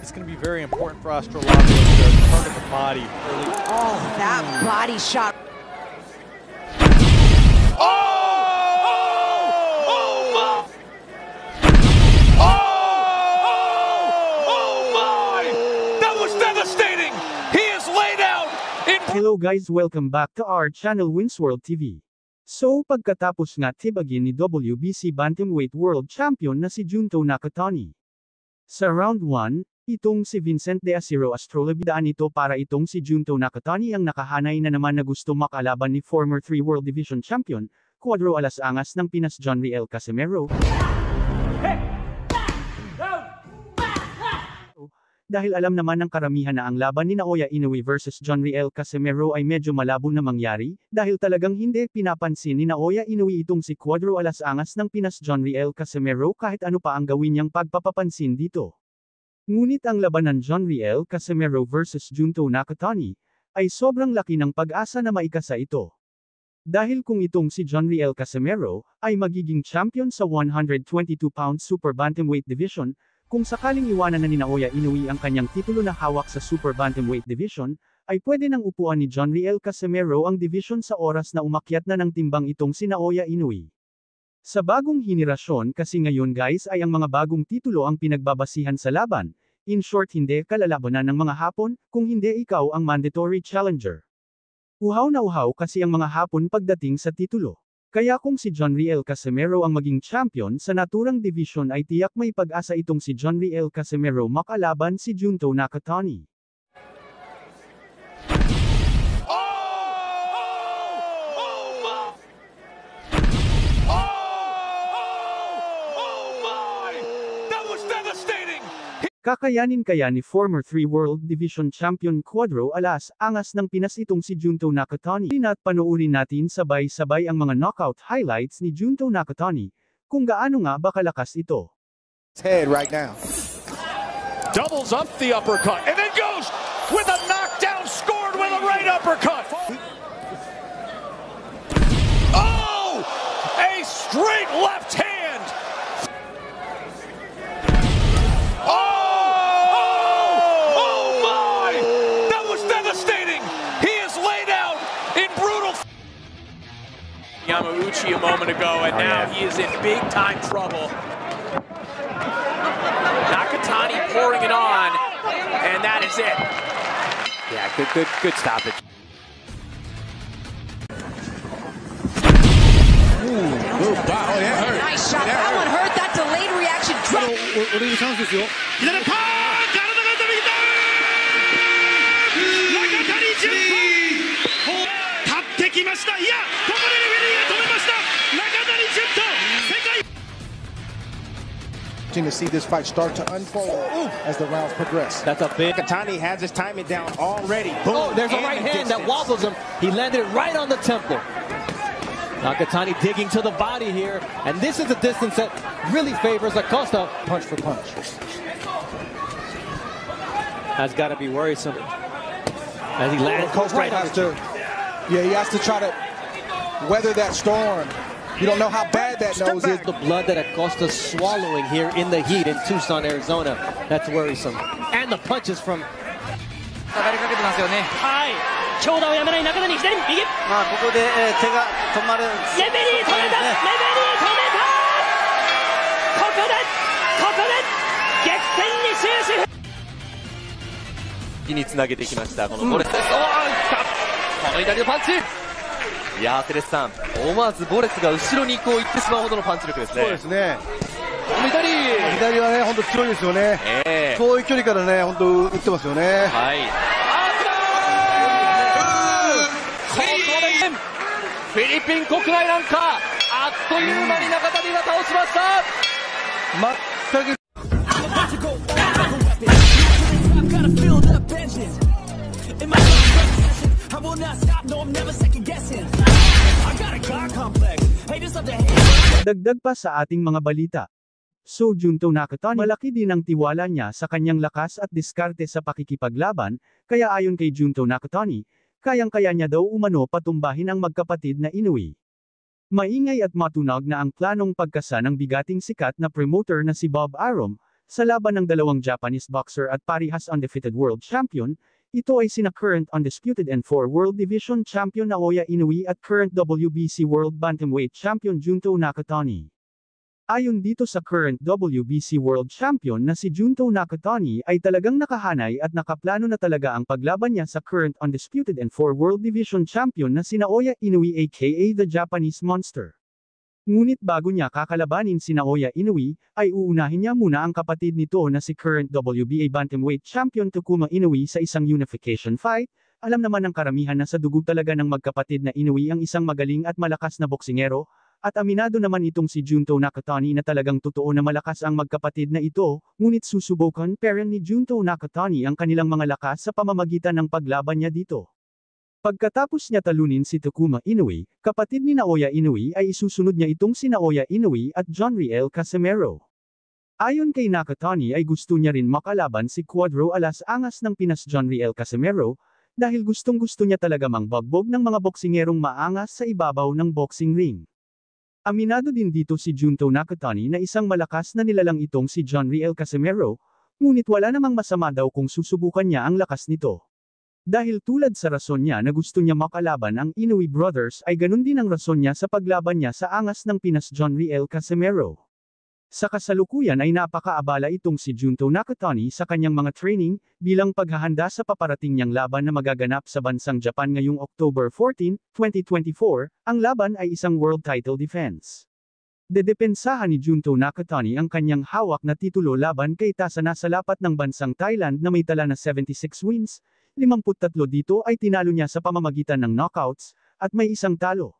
it's going to be very important for Astrolabio to target the body early. Oh, that body shot. Hello guys, welcome back to our channel Winsworld TV. So pagkatapos nga tibagin ni WBC Bantamweight World Champion na si Junto Nakatani. Sa round 1, itong si Vincent De Acero Astrolabidaan ito para itong si Junto Nakatani ang nakahanay na naman na gusto makalaban ni former 3 World Division Champion, Cuadro Alas Angas ng Pinas John Riel Casimero. Dahil alam naman ng karamihan na ang laban ni Naoya Inoue versus John Riel Casimero ay medyo malabo na mangyari, dahil talagang hindi pinapansin ni Naoya Inoue itong si Cuadro Alas Angas ng Pinas John Riel Casimero kahit ano pa ang gawin niyang pagpapapansin dito. Ngunit ang labanan John Riel Casimero versus Junto Nakatani, ay sobrang laki ng pag-asa na maikasa ito. Dahil kung itong si John Riel Casimero, ay magiging champion sa 122-pound Super Bantamweight Division, kung sakaling iwanan na ni Naoya Inoue ang kanyang titulo na hawak sa Super Bantamweight Division, ay pwede nang upuan ni John Riel Casimero ang division sa oras na umakyat na ng timbang itong si Naoya Inoue. Sa bagong henerasyon kasi ngayon guys ay ang mga bagong titulo ang pinagbabasihan sa laban, in short hindi kalalabanan ng mga Hapon, kung hindi ikaw ang mandatory challenger. Uhaw na uhaw kasi ang mga Hapon pagdating sa titulo. Kaya kung si John Riel Casimero ang maging champion sa naturang division ay tiyak may pag-asa itong si John Riel Casimero makalaban si Junto Nakatani. Kakayanin kaya ni former 3 World Division Champion Cuadro Alas Angas ng Pinas itong si Junto Nakatani? At panoorin natin sabay-sabay ang mga knockout highlights ni Junto Nakatani, kung gaano nga ba kalakas ito. Head right now. Doubles up the uppercut and then goes with a knockdown, scored with a right uppercut. Oh! A straight left hand. Yamauchi a moment ago, and now he is in big-time trouble. Nakatani pouring it on, and that is it. Yeah, good stoppage. Ooh, good bow. Oh, yeah, hurt. Nice shot. That one hurt. That delayed reaction. Drop. 우리 찬스 됐어요. 기다려 파! 가로나간다 비기다! 나가타니 지금 답대기마시다. 야! 도마레를 위리가 도매마시다. 나가타니 지금 세계 To see this fight start to unfold as the rounds progress. That's a big. Nakatani has his timing down already. Boom. Oh, there's a right hand that wobbles him. He landed it right on the temple. Nakatani digging to the body here, and this is a distance that really favors Acosta. Punch for punch. That's got to be worrisome. As he lands Acosta has to, he has to try to weather that storm. You don't know how bad that nose is. The blood that Acosta's swallowing here in the heat in Tucson, Arizona. That's worrisome. And the punches from. はい長打をやめない中谷左右まあここで手が止まる。レベリー止めたレベリー止めたここで激戦に終始につなげてきましたこのボレスです。この左のパンチ。いやーテレスさん思わずボレスが後ろにこう行ってしまうほどのパンチ力ですね。そうですね。左はね本当強いですよね。遠い距離からね本当打ってますよね。はい。フィリピン国内ランカーあっという間に中谷が倒しました。全く。Dagdag pa sa ating mga balita. So Junto Nakatani malaki din ang tiwala niya sa kanyang lakas at diskarte sa pakikipaglaban, kaya ayon kay Junto Nakatani, kayang-kaya niya daw umano patumbahin ang magkapatid na Inoue. Maingay at matunag na ang planong pagkasa ng bigating sikat na promoter na si Bob Arum, sa laban ng dalawang Japanese boxer at parihas undefeated world champion, ito ay sina current undisputed N4 World Division Champion Naoya Inoue at current WBC World Bantamweight Champion Junto Nakatani. Ayon dito sa current WBC World Champion na si Junto Nakatani ay talagang nakahanay at nakaplano na talaga ang paglaban niya sa current undisputed N4 World Division Champion na si Naoya Inoue aka the Japanese Monster. Ngunit bago niya kakalabanin si Naoya Inoue, ay uunahin niya muna ang kapatid nito na si current WBA Bantamweight Champion Takuma Inoue sa isang unification fight. Alam naman ng karamihan na sa dugo talaga ng magkapatid na Inoue ang isang magaling at malakas na boksingero, at aminado naman itong si Junto Nakatani na talagang totoo na malakas ang magkapatid na ito, ngunit susubukan pa rin ni Junto Nakatani ang kanilang mga lakas sa pamamagitan ng paglaban niya dito. Pagkatapos niya talunin si Takuma Inoue, kapatid ni Naoya Inoue ay isusunod niya itong si Naoya Inoue at Jonriel Casimero. Ayon kay Nakatani ay gusto niya rin makalaban si Cuadro Alas Angas ng Pinas Jonriel Casimero, dahil gustong-gusto niya talaga mangbagbog ng mga boksingerong maangas sa ibabaw ng boxing ring. Aminado din dito si Junto Nakatani na isang malakas na nilalang itong si Jonriel Casimero, ngunit wala namang masama daw kung susubukan niya ang lakas nito. Dahil tulad sa rason niya na gusto niya makalaban ang Inoue brothers ay ganun din ang rason niya sa paglaban niya sa angas ng Pinas Jonriel Casimero. Sa kasalukuyan ay napakaabala itong si Junto Nakatani sa kanyang mga training, bilang paghahanda sa paparating niyang laban na magaganap sa bansang Japan ngayong October 14, 2024, ang laban ay isang world title defense. Dedepensahan ni Junto Nakatani ang kanyang hawak na titulo laban kay Tasana sa lapat ng bansang Thailand na may tala na 76 wins, 53 dito ay tinalo niya sa pamamagitan ng knockouts, at may isang talo.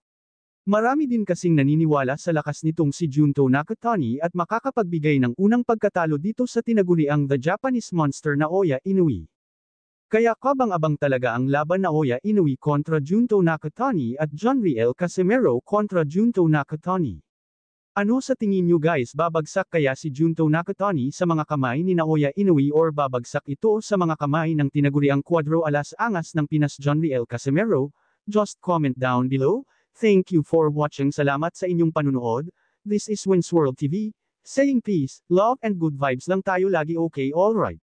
Marami din kasing naniniwala sa lakas nitong si Junto Nakatani at makakapagbigay ng unang pagkatalo dito sa tinaguriang The Japanese Monster Naoya Inoue. Kaya kabang-abang talaga ang laban Naoya Inoue kontra Junto Nakatani at Jonriel Casimero kontra Junto Nakatani. Ano sa tingin niyo guys, babagsak kaya si Junto Nakatani sa mga kamay ni Naoya Inoue or babagsak ito sa mga kamay ng tinaguriang Cuadro Alas Angas ng Pinas Jonriel Casimero? Just comment down below. Thank you for watching. Salamat sa inyong panunood. This is Wins World TV, saying peace, love and good vibes lang tayo lagi. Okay, alright.